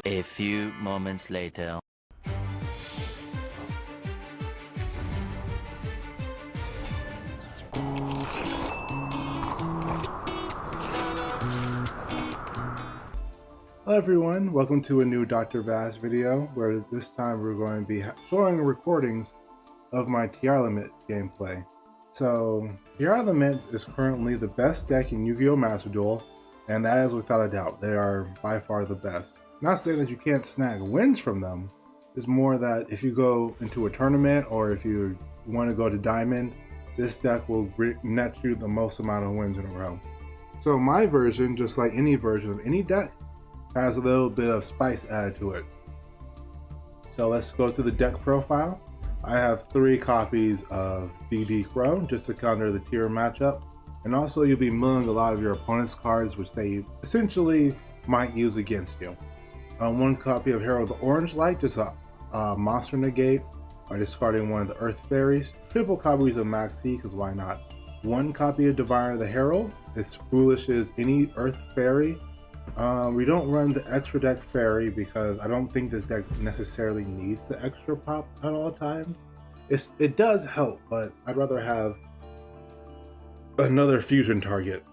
A few moments later. Hello everyone, welcome to a new Dr. Vash video, where this time we're going to be showing recordings of my Tearlaments gameplay. So, Tearlaments is currently the best deck in Yu-Gi-Oh! Master Duel, and that is without a doubt. They are by far the best. Not saying that you can't snag wins from them, it's more that if you go into a tournament or if you want to go to Diamond, this deck will net you the most amount of wins in a row. So my version, just like any version of any deck, has a little bit of spice added to it. So let's go to the deck profile. I have 3 copies of DD Crow just to counter the tier matchup. And also you'll be milling a lot of your opponent's cards, which they essentially might use against you. 1 copy of Herald the Orange Light, just a monster negate, by discarding one of the Earth Fairies. Triple copies of Maxi, because why not? 1 copy of Diviner the Herald, as foolish as any Earth Fairy. We don't run the extra deck fairy because I don't think this deck necessarily needs the extra pop at all times. It does help, but I'd rather have another fusion target.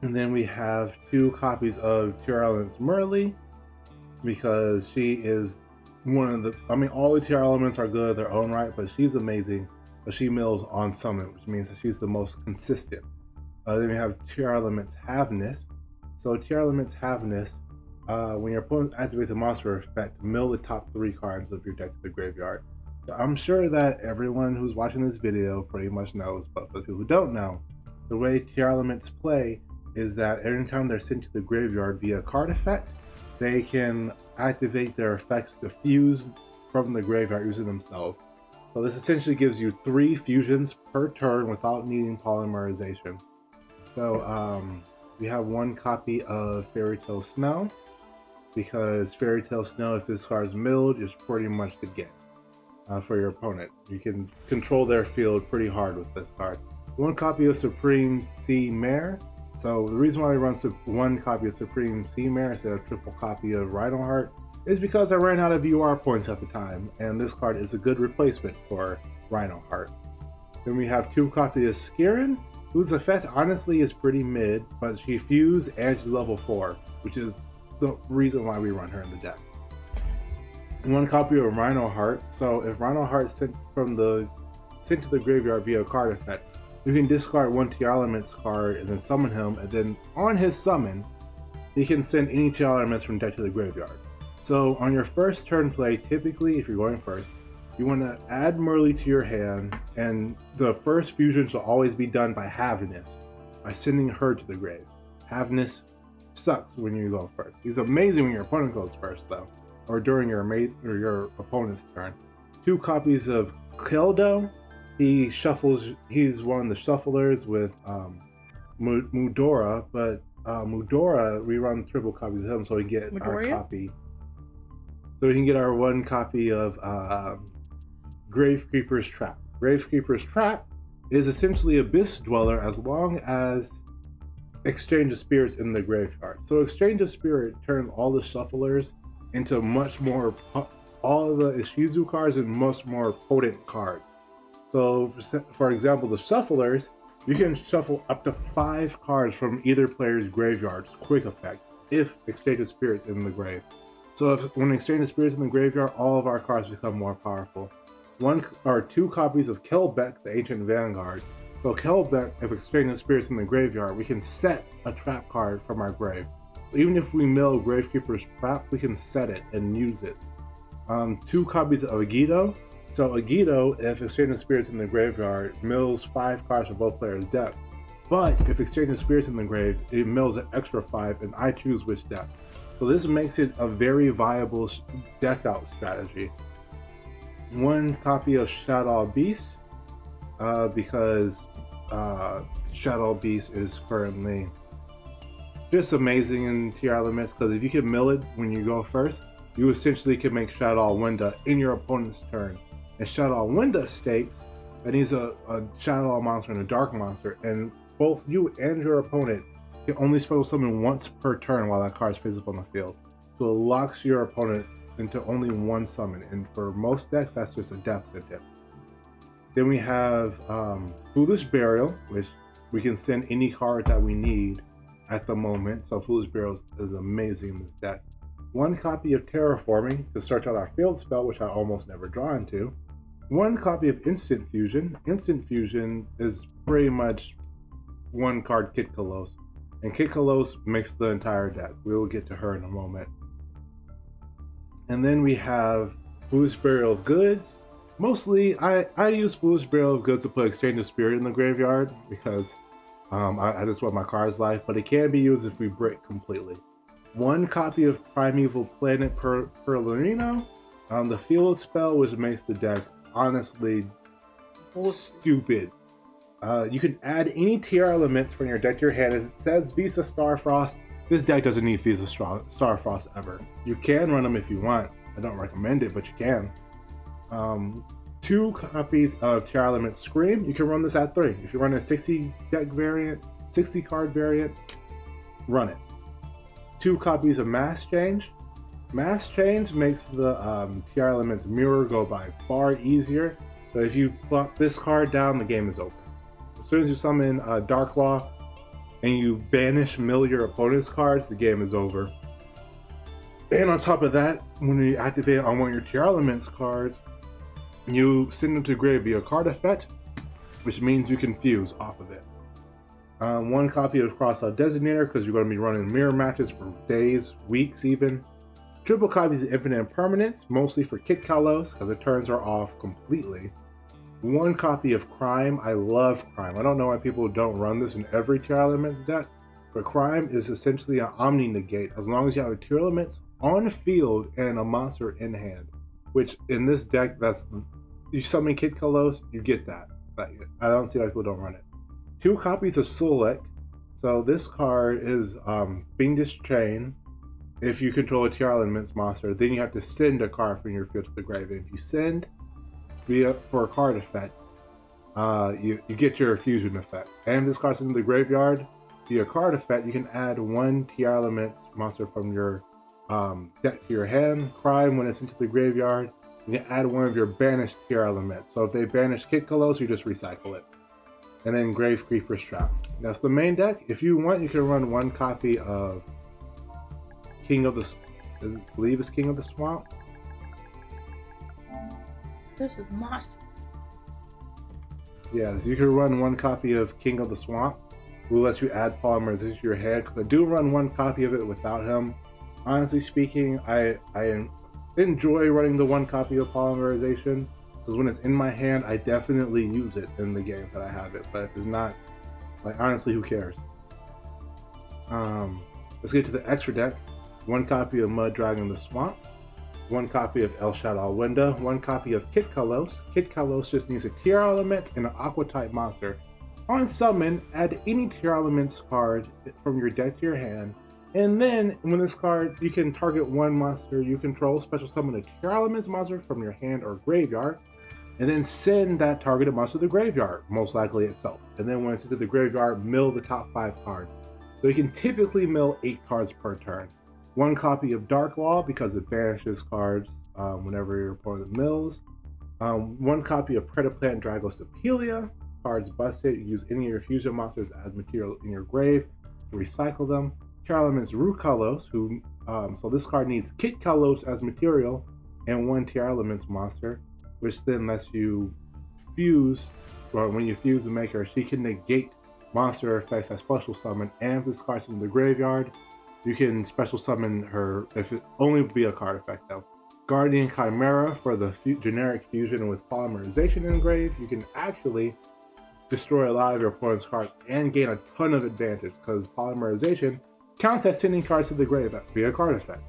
And then we have 2 copies of Tearlaments Merly, because she is one of the, all the Tearlaments are good in their own right, but she's amazing. But she mills on summon, which means that she's the most consistent. Then we have Tearlaments Haveness. So Tearlaments Haveness, when your opponent activates a monster effect, mill the top 3 cards of your deck to the graveyard. So I'm sure that everyone who's watching this video pretty much knows, but for the people who don't know, the way Tearlaments play is that anytime they're sent to the graveyard via card effect, they can activate their effects to fuse from the graveyard using themselves. So this essentially gives you 3 fusions per turn without needing polymerization. So we have 1 copy of Fairy Tale Snow, because Fairy Tale Snow, if this card is milled, is pretty much the game for your opponent. You can control their field pretty hard with this card. 1 copy of Supreme Sea Mare. So the reason why we run 1 copy of Supreme Sea Mare instead of triple copy of Rhinoheart is because I ran out of UR points at the time, and this card is a good replacement for Rhinoheart. Then we have 2 copies of Skirin, whose effect honestly is pretty mid, but she fused and she's level 4, which is the reason why we run her in the deck. 1 copy of Rhinoheart. So if Rhinoheart sent to the graveyard via card effect, you can discard 1 Tearlaments card and then summon him, and then on his summon, he can send any Tearlaments from deck to the graveyard. So on your first turn play, typically if you're going first, you want to add Merly to your hand, and the first fusion shall always be done by Haveness, by sending her to the grave. Haveness sucks when you go first. He's amazing when your opponent goes first though, or during your opponent's turn. 2 copies of Keldo. He's one of the shufflers with Mudora, but Mudora, we run triple copies of him so we get our copy. So we can get our 1 copy of Gravekeeper's Trap. Gravekeeper's Trap is essentially Abyss Dweller as long as Exchange of Spirits in the graveyard. So Exchange of Spirit turns all the shufflers into much more, all the Ishizu cards and much more potent cards. So for example, the shufflers, you can shuffle up to 5 cards from either player's graveyard's quick effect if Exchange of Spirits in the grave. So when Exchange of Spirits in the graveyard, all of our cards become more powerful. 1 or 2 copies of Kelbeck, the Ancient Vanguard. So Kelbeck, if Exchange of Spirits in the graveyard, we can set a trap card from our grave. So even if we mill Gravekeeper's Trap, we can set it and use it. 2 copies of Agito. So Agito, if Exchange of Spirits in the graveyard, mills 5 cards from both players' deck. But if Exchange of Spirits in the grave, it mills an extra 5, and I choose which deck. So this makes it a very viable deck out strategy. 1 copy of Shadow Beast, because Shadow Beast is currently just amazing in Tearlaments, because if you can mill it when you go first, you essentially can make Shadow Winda in your opponent's turn. And Shadow Winda states that he's a Shadow monster and a Dark monster, and both you and your opponent can only special summon once per turn while that card is physical on the field. So it locks your opponent into only one summon, and for most decks, that's just a death sentence. Then we have Foolish Burial, which we can send any card that we need at the moment. So Foolish Burial is amazing in this deck. One copy of Terraforming to search out our field spell, which I almost never draw into. One copy of Instant Fusion. Instant Fusion is pretty much one card Kid Kalos. And Kid Kalos makes the entire deck. We will get to her in a moment. And then we have Foolish Burial of Goods. Mostly, I use Foolish Burial of Goods to put Exchange of Spirit in the graveyard because I just want my card's life, but it can be used if we break completely. One copy of Primeval Planet Perlerino. The field spell, which makes the deck honestly stupid. You can add any Tearlaments from your deck to your hand. As it says Visa Starfrost, this deck doesn't need Visa Starfrost ever. You can run them if you want. I don't recommend it, but you can. 2 copies of Tearlaments Scream. You can run this at 3. If you run a 60 deck variant, 60 card variant, run it. 2 copies of Mass Change. Mass Change makes the Tearlaments Mirror go by far easier. So if you plop this card down, the game is over. As soon as you summon Darklaw and you banish mill your opponent's cards, the game is over. And on top of that, when you activate on one of your Tearlaments cards, you send them to grave via card effect, which means you can fuse off of it. 1 copy of Crossout Designator, because you're going to be running mirror matches for days, weeks even. Triple copies of Infinite Impermanence, mostly for Kid Kalos, because the turns are off completely. 1 copy of Crime. I love Crime. I don't know why people don't run this in every Tearlaments deck, but Crime is essentially an Omni Negate as long as you have a Tearlaments on field and a monster in hand. Which in this deck, that's you summon Kid Kalos, you get that. But I don't see why people don't run it. 2 copies of Sulek. So this card is Fiendish Chain. If you control a Tearlaments monster, then you have to send a card from your field to the grave. And if you send for a card effect, you get your fusion effect. And if this card's in the graveyard, via card effect, you can add 1 Tearlaments monster from your deck to your hand. Crime, when it's into the graveyard, you can add 1 of your banished Tearlaments. So if they banish Kid Kalos, you just recycle it. And then Grave Creeper's Trap. That's the main deck. If you want, you can run 1 copy of King of the, I believe it's King of the Swamp. This is monster. Yeah, so you can run 1 copy of King of the Swamp, who lets you add Polymerization to your hand. Because I do run 1 copy of it without him. Honestly speaking, I enjoy running the 1 copy of Polymerization. Because when it's in my hand, I definitely use it in the games that I have it. But if it's not, like, honestly, who cares? Let's get to the extra deck. 1 copy of Mud Dragon the Swamp. 1 copy of El Shadow Window. 1 copy of Kid Kalos. Kid Kalos just needs a Tearlaments and an Aqua type monster. On summon, add any Tearlaments card from your deck to your hand. And then, when this card, you can target 1 monster you control, special summon a Tearlaments monster from your hand or graveyard, and then send that targeted monster to the graveyard, most likely itself. And then when it's into the graveyard, mill the top 5 cards. So you can typically mill 8 cards per turn. 1 copy of Darklaw, because it banishes cards whenever your opponent mills. 1 copy of Predaplant Dragosepelia. Cards busted, you use any of your fusion monsters as material in your grave to recycle them. Tearlaments Rukalos, who so this card needs Kid Kalos as material and 1 Tearlaments monster, which then lets you fuse, or when you fuse the maker, she can negate monster effects as special summon. And if this card's in the graveyard, you can special summon her, if it only via card effect though. Guardian Chimera for the generic fusion with Polymerization engraved. You can actually destroy a lot of your opponent's cards and gain a ton of advantage because Polymerization counts as sending cards to the grave via card effect.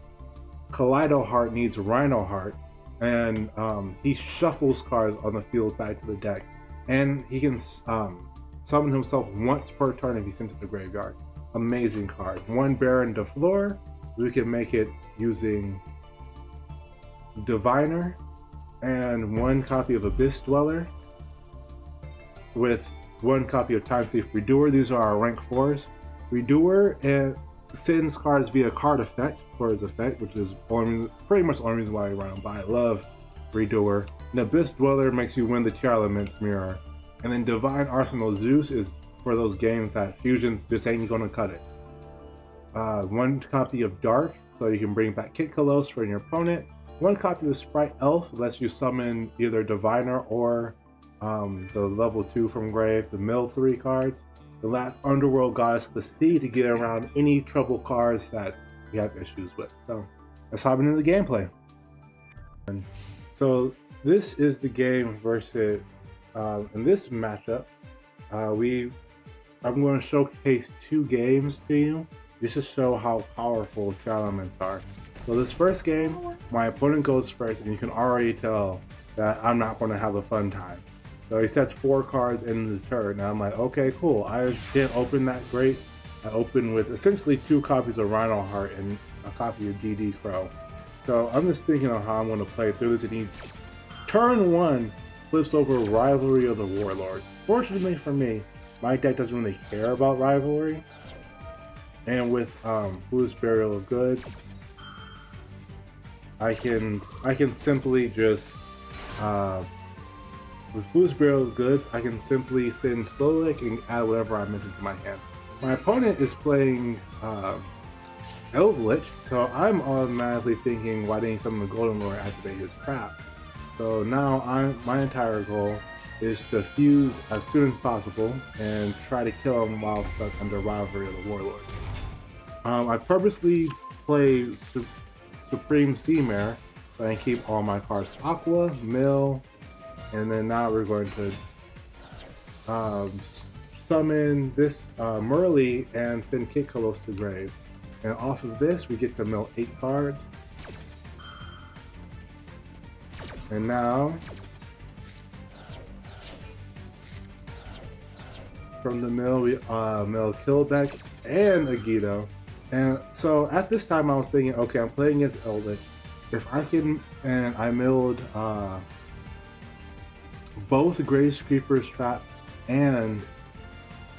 Kaleido Heart needs Rhino Heart, and he shuffles cards on the field back to the deck, and he can summon himself once per turn if he's sent to the graveyard. Amazing card. 1 Baron de Fleur. We can make it using Diviner and 1 copy of Abyss Dweller with 1 copy of Time Thief Redoer. These are our rank 4s. Redoer sends cards via card effect for his effect, which is pretty much the only reason why I run him, but I love Redoer. And Abyss Dweller makes you win the Tearlaments mirror. And then Divine Arsenal Zeus is for those games that fusions just ain't gonna cut it. One copy of Dark, so you can bring back Kit Kalos for your opponent. One copy of Sprite Elf lets you summon either Diviner or the level 2 from Grave, the mill 3 cards. The last Underworld Goddess of the Sea to get around any trouble cards that you have issues with. So let's hop into the gameplay. And so this is the game versus in this matchup. I'm going to showcase 2 games to you just to show how powerful Tearlaments are. So this first game, my opponent goes first, and you can already tell that I'm not going to have a fun time. So he sets 4 cards in his turn, and I'm like, okay, cool. I didn't open that great. I opened with essentially 2 copies of Rhino Heart and a copy of DD Crow. So I'm just thinking of how I'm going to play through this, and he, turn 1, flips over Rivalry of the Warlords. Fortunately for me, my deck doesn't really care about Rivalry. And with Fool's Burial of Goods, I can simply just with Fool's Burial of Goods, I can simply send Slowlick and add whatever I miss into my hand. My opponent is playing Eldritch, so I'm automatically thinking, why didn't he summon the Golden Lord activate his trap? So now my entire goal is to fuse as soon as possible and try to kill him while stuck under Rivalry of the Warlord. I purposely play Supreme Sea Mare so I can keep all my cards Aqua, Mill, and then now we're going to summon this Merly and send Kit Kalos to Grave. And off of this, we get to mill 8 cards. And now, from the mill, we mill Killbeck and Agito. And so at this time I was thinking, okay, I'm playing against Eldritch. If I can, and I milled both Grave Creeper's Trap and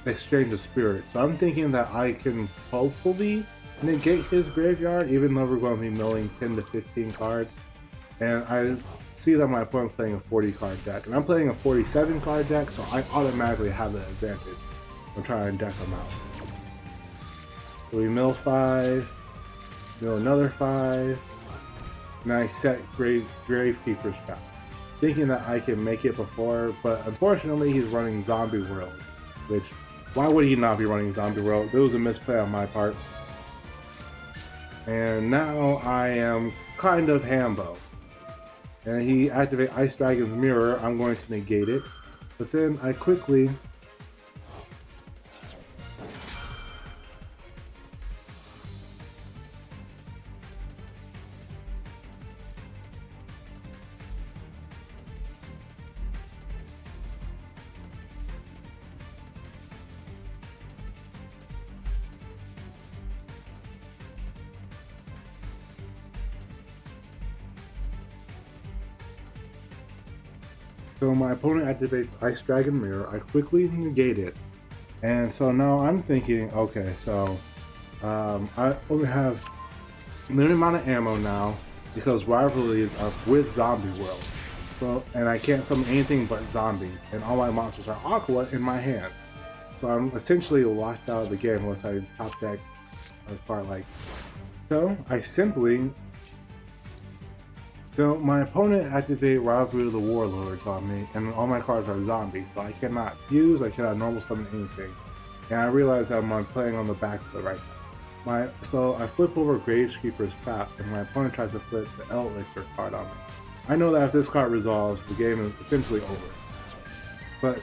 Exchange of Spirit. So I'm thinking that I can hopefully negate his graveyard, even though we're going to be milling 10 to 15 cards. And I see that my opponent's playing a 40 card deck, and I'm playing a 47 card deck, so I automatically have the advantage. I'm trying to deck them out. So we mill 5, mill another 5, and I set Gravekeeper's Trap, thinking that I can make it before, but unfortunately he's running Zombie World, which, why would he not be running Zombie World? There was a misplay on my part. And now I am kind of Hambo. And he activates Ice Dragon's Mirror. I'm going to negate it. But then I quickly So my opponent activates Ice Dragon Mirror. I quickly negate it. And so now I'm thinking, okay, so I only have a limited amount of ammo now because Rivalry is up with Zombie World. So, and I can't summon anything but zombies, and all my monsters are Aqua in my hand. So I'm essentially locked out of the game unless I top deck a card like. So I simply. So my opponent activated Rivalry of the Warlords on me, and all my cards are zombies, so I cannot fuse, I cannot normal summon anything. And I realize that I'm playing on the back foot right now. So I flip over Gravekeeper's Trap, and my opponent tries to flip the Elixir card on me. I know that if this card resolves, the game is essentially over. But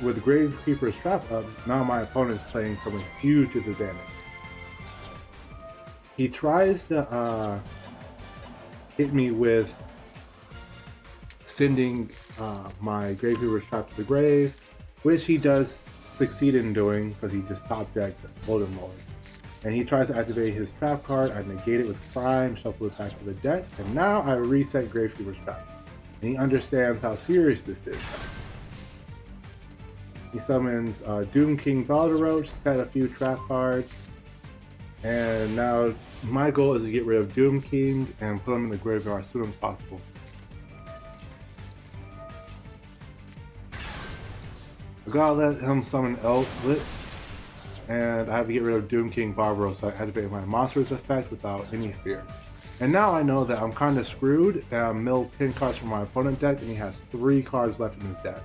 with Gravekeeper's Trap up, now my opponent is playing from a huge disadvantage. He tries to hit me with sending my Gravekeeper's Trap to the grave, which he does succeed in doing because he just top decked Golden Lord. And he tries to activate his trap card. I negate it with Prime, shuffle it back to the deck, and now I reset Gravekeeper's Trap. And he understands how serious this is. He summons Doom King Balderoach, set a few trap cards, And now my goal is to get rid of Doom King and put him in the graveyard as soon as possible. I gotta let him summon Eldlit, and I have to get rid of Doom King Barbaro so I activate my monster's effect without any fear. And now I know that I'm kind of screwed, and I milled 10 cards from my opponent deck, and he has 3 cards left in his deck.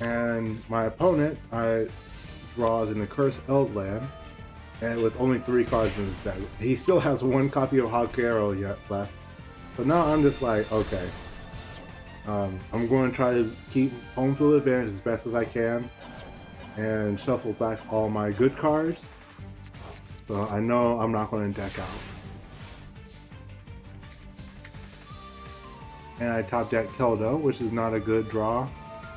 And my opponent draws an Accursed Eldland, and with only 3 cards in his deck. He still has 1 copy of Halkero yet left. So now I'm just like, okay. I'm going to try to keep home field advantage as best as I can and shuffle back all my good cards. So I know I'm not going to deck out. And I top deck Keldo, which is not a good draw.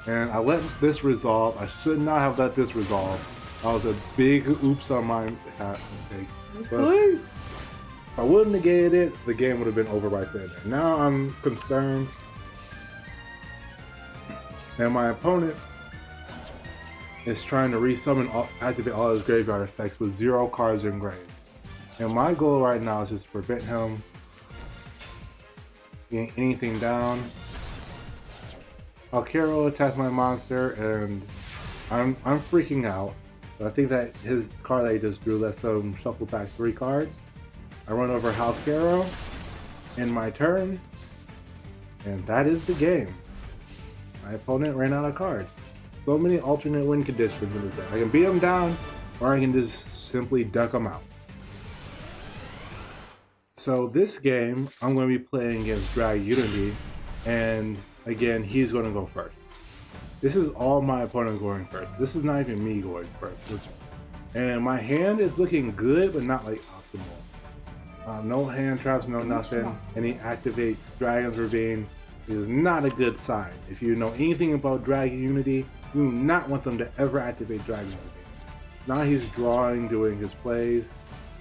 And I let this resolve. I should not have let this resolve. That was a big oops on my mistake. But if I would have negated it, the game would have been over right there. Now I'm concerned. And my opponent is trying to resummon, activate all his graveyard effects with 0 cards in grave. And my goal right now is just to prevent him getting anything down. Halkero attacks my monster, and I'm freaking out. But I think that his card that he just drew lets him shuffle back 3 cards. I run over Halkero in my turn, and that is the game. My opponent ran out of cards. So many alternate win conditions in this deck. I can beat him down, or I can just simply duck him out. So this game, I'm going to be playing against Drag Unity, and again, he's going to go first. This is all my opponent going first. This is not even me going first. And my hand is looking good, but not like optimal. No hand traps, no nothing. And he activates Dragon's Ravine. It is not a good sign. If you know anything about Dragon Unity, you do not want them to ever activate Dragon's Ravine. Now he's drawing, doing his plays,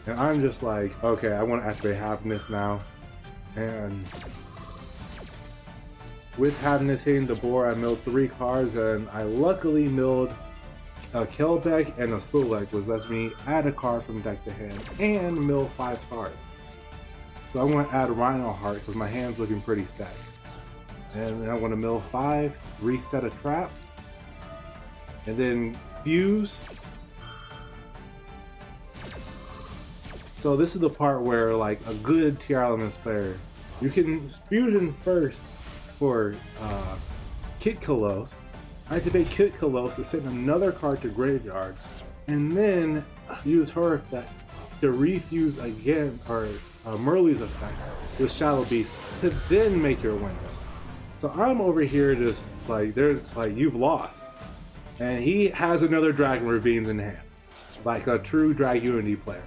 and I'm just like, okay, I want to activate Happiness now. And with Happiness hitting the board, I milled 3 cards, and I luckily milled a Kelbeck and a Sulek, which lets me add a card from deck to hand and mill 5 cards. So I'm going to add Rhino Heart because my hand's looking pretty stacked. And then I'm going to mill 5, reset a trap, and then fuse. So this is the part where, like, a good Tearlaments player, you can fusion first for Kit Kalos, activate Kit Kalos to send another card to graveyard, and then use her effect to refuse again, or Merly's effect with Shadow Beast to then make your window. So I'm over here just like, there's like, you've lost. And he has another Dragon Ravines in hand, like a true Drag Unity player.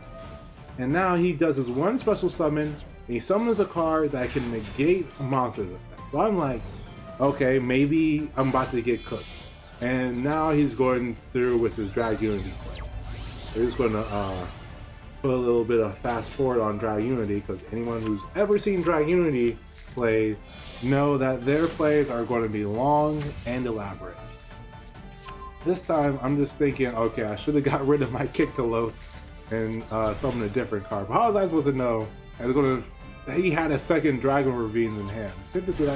And now he does his 1 special summon, and he summons a card that can negate a monster's effect. So I'm like, okay, maybe I'm about to get cooked. And now he's going through with his Drag Unity play. We're just going to put a little bit of fast forward on Drag Unity, because anyone who's ever seen Drag Unity play know that their plays are going to be long and elaborate. This time I'm just thinking, okay, I should have got rid of my Kit Kalos and summon a different card. But how was I supposed to know? He had a second Dragon Ravine in hand. Typically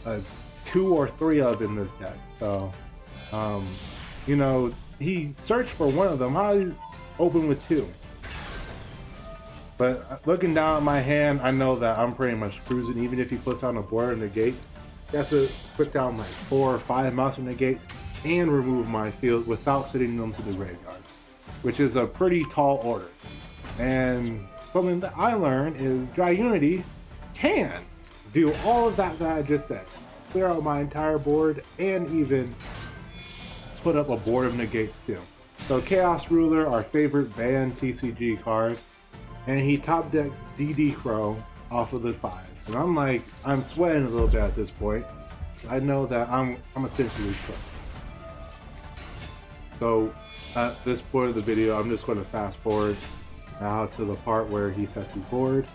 like 2 or 3 of in this deck. So you know, he searched for one of them. How he open with 2? But looking down at my hand, I know that I'm pretty much cruising. Even if he puts on a board of Negates, he has to put down like 4 or 5 Monster Negates and remove my field without sending them to the graveyard, which is a pretty tall order. And something that I learned is Drag Unity can do all of that I just said. Clear out my entire board and even put up a board of Negates too. So Chaos Ruler, our favorite banned TCG card, and he top decks DD Crow off of the 5s. And I'm like, I'm sweating a little bit at this point. I know that I'm essentially cooked. So at this point of the video, I'm just going to fast forward now to the part where he sets his board.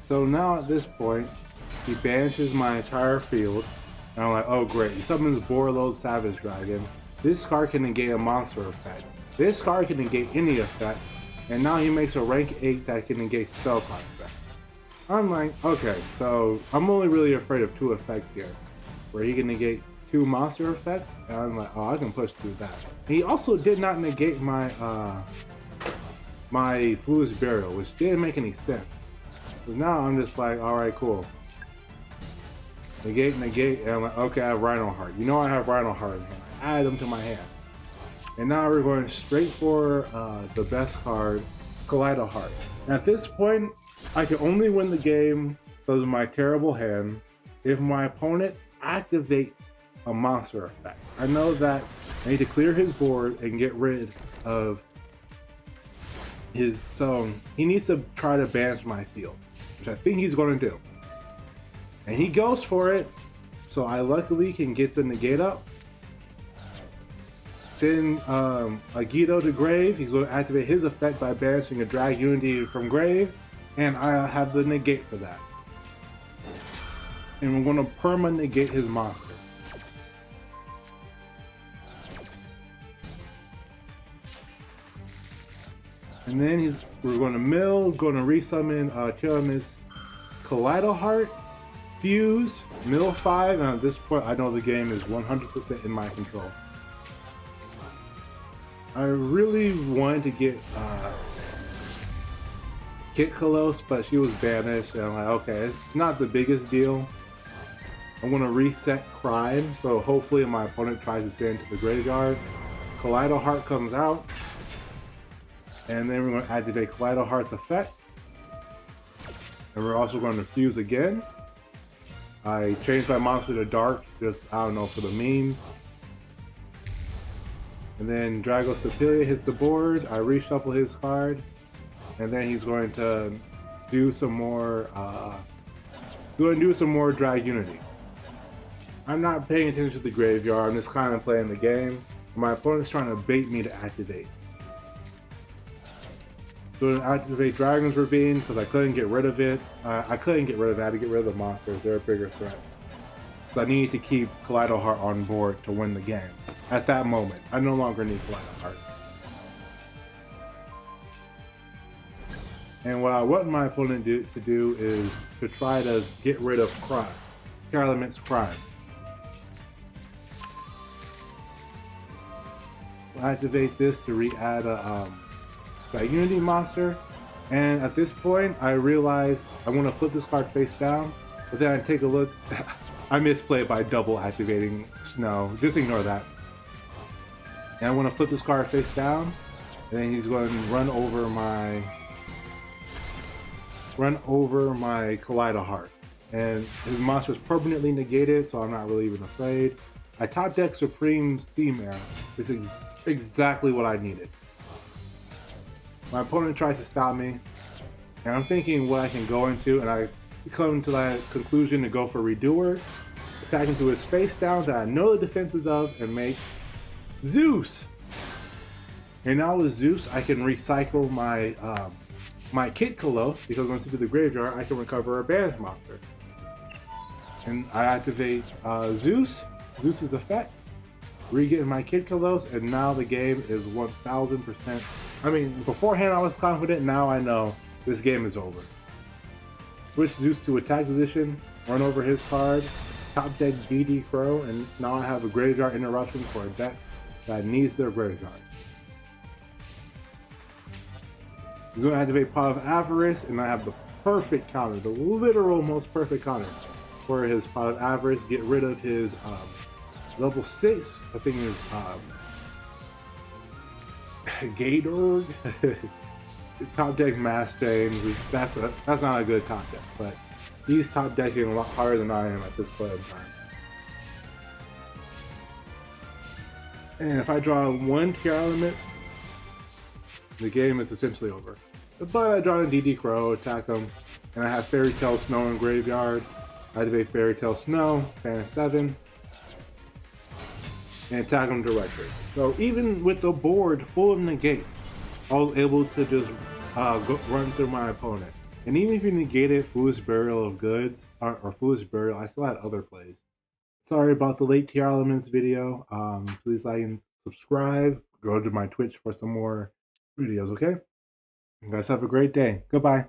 So now at this point, he banishes my entire field. And I'm like, oh great, he summons Borreload Savage Dragon. This card can negate a monster effect. This card can negate any effect. And now he makes a rank 8 that can negate spell card effect. I'm like, okay, so I'm only really afraid of 2 effects here. Where he can negate 2 monster effects. And I'm like, oh, I can push through that. He also did not negate my my Foolish Burial, which didn't make any sense. So now I'm just like, alright, cool. Negate, and I'm like, okay, I have Rhino Heart. You know I have Rhino Heart in hand. I add them to my hand. And now we're going straight for the best card, Kaleido Heart. And at this point, I can only win the game because of my terrible hand if my opponent activates a monster effect. I know that I need to clear his board and get rid of his, so he needs to try to banish my field, which I think he's going to do. And he goes for it, so I luckily can get the negate up. Send Agido to grave. He's going to activate his effect by banishing a Drag Unity from grave, and I have the negate for that. And we're going to perma negate his monster. And then we're going to mill, going to resummon Tearlaments, Kaleido Heart, Fuse, mill 5, and at this point I know the game is 100% in my control. I really wanted to get Kit Kalos, but she was banished, and I'm like, okay, it's not the biggest deal. I'm going to reset Crime, so hopefully my opponent tries to send to the graveyard. Kaleido Heart comes out. And then we're going to activate Kaleido Heart's effect. And we're also going to fuse again. I changed my monster to dark, just, I don't know, for the memes. And then Drago Superior hits the board. I reshuffle his card. And then he's going to do some more, Drag Unity. I'm not paying attention to the graveyard. I'm just kind of playing the game. My opponent's trying to bait me to activate. So to activate Dragon's Ravine because I couldn't get rid of it. I couldn't get rid of it. I had to get rid of the monsters. They're a bigger threat. So I needed to keep Kaleido Heart on board to win the game. At that moment, I no longer need Kaleido Heart. And what I want my opponent to do is to try to get rid of Crime. Tearlaments Crime. We'll activate this to re-add a Unity monster, and at this point I realized I want to flip this card face down, but then I take a look. I misplayed by double activating Snow. Just ignore that. And I want to flip this card face down, and then he's going to run over my Kaleido Heart, and his monster is permanently negated, so I'm not really even afraid. I top deck Supreme Sea Mare. This is exactly what I needed. My opponent tries to stop me, and I'm thinking what I can go into, and I come to that conclusion to go for Redoer, attack into his face down that I know the defenses of, and make Zeus. And now with Zeus, I can recycle my my Kit Kalos, because once I do the graveyard, I can recover a banished monster. And I activate Zeus's effect, re-get my Kit Kalos, and now the game is 1000%. I mean, beforehand I was confident, now I know this game is over. Switch Zeus to attack position, run over his card, top deck DD Crow, and now I have a graveyard interruption for a deck that needs their graveyard. He's going to activate Pot of Avarice, and I have the perfect counter, the literal most perfect counter for his Pot of Avarice. Get rid of his level 6, I think is Gatorg. Top deck Mass James. That's not a good top deck, but he's top decking a lot harder than I am at this point in time. And if I draw one Tearlaments, the game is essentially over. But I draw a DD Crow, attack him, and I have Fairy Tale Snow in graveyard. I activate Fairy Tale Snow, banish 7, and attack him directly. So even with the board full of negates, I was able to just run through my opponent. And even if you negated Foolish Burial of Goods, or Foolish Burial, I still had other plays. Sorry about the late Tearlaments video. Please like and subscribe. Go to my Twitch for some more videos, okay? You guys have a great day. Goodbye.